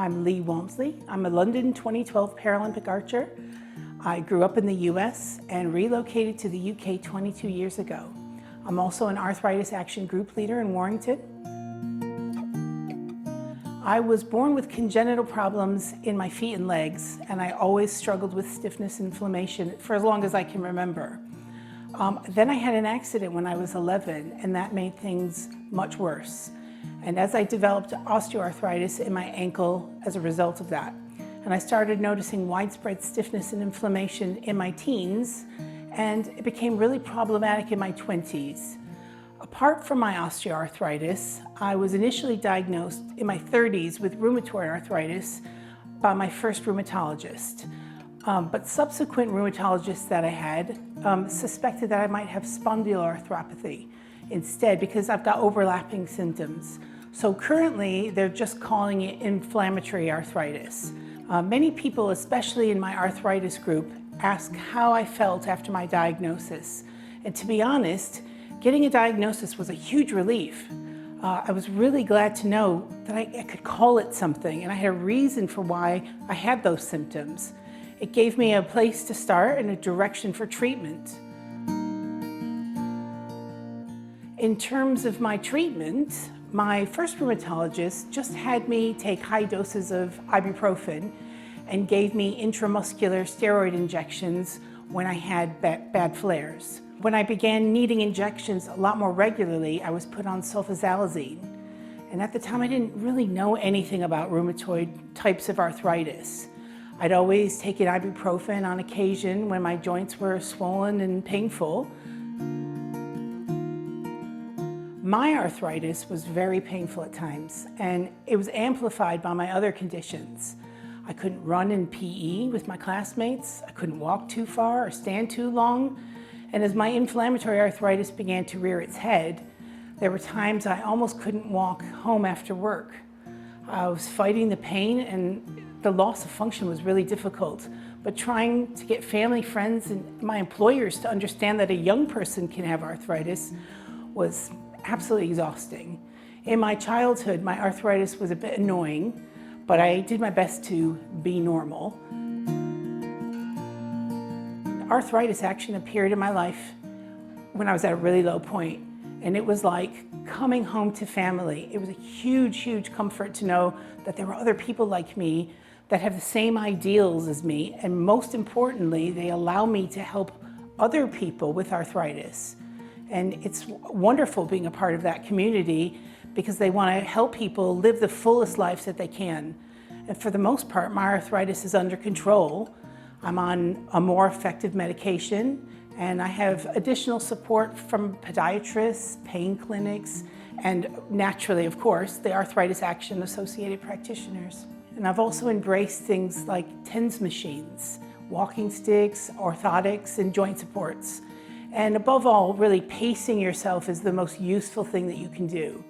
I'm Leigh Walmsley. I'm a London 2012 Paralympic Archer. I grew up in the US and relocated to the UK 22 years ago. I'm also an Arthritis Action group leader in Warrington. I was born with congenital problems in my feet and legs, and I always struggled with stiffness and inflammation for as long as I can remember. Then I had an accident when I was 11, and that made things much worse. And as I developed osteoarthritis in my ankle as a result of that, and I started noticing widespread stiffness and inflammation in my teens, and it became really problematic in my 20s. Apart from my osteoarthritis, I was initially diagnosed in my 30s with rheumatoid arthritis by my first rheumatologist. But subsequent rheumatologists that I had suspected that I might have spondyloarthropathy instead because I've got overlapping symptoms. So currently, they're just calling it inflammatory arthritis. Many people, especially in my arthritis group, ask how I felt after my diagnosis. And to be honest, getting a diagnosis was a huge relief. I was really glad to know that I could call it something, and I had a reason for why I had those symptoms. It gave me a place to start and a direction for treatment. In terms of my treatment, my first rheumatologist just had me take high doses of ibuprofen and gave me intramuscular steroid injections when I had bad flares. When I began needing injections a lot more regularly, I was put on sulfasalazine. And at the time, I didn't really know anything about rheumatoid types of arthritis. I'd always taken ibuprofen on occasion when my joints were swollen and painful. My arthritis was very painful at times, and it was amplified by my other conditions. I couldn't run in PE with my classmates, I couldn't walk too far or stand too long, and as my inflammatory arthritis began to rear its head, there were times I almost couldn't walk home after work. I was fighting the pain, and the loss of function was really difficult, but trying to get family, friends, and my employers to understand that a young person can have arthritis was absolutely exhausting. In my childhood, my arthritis was a bit annoying, but I did my best to be normal. Arthritis Action appeared in my life when I was at a really low point, and it was like coming home to family. It was a huge, huge comfort to know that there were other people like me that have the same ideals as me, and most importantly, they allow me to help other people with arthritis. And it's wonderful being a part of that community because they want to help people live the fullest lives that they can. And for the most part, my arthritis is under control. I'm on a more effective medication, and I have additional support from podiatrists, pain clinics, and naturally, of course, the Arthritis Action associated practitioners. And I've also embraced things like TENS machines, walking sticks, orthotics, and joint supports. And above all, really pacing yourself is the most useful thing that you can do.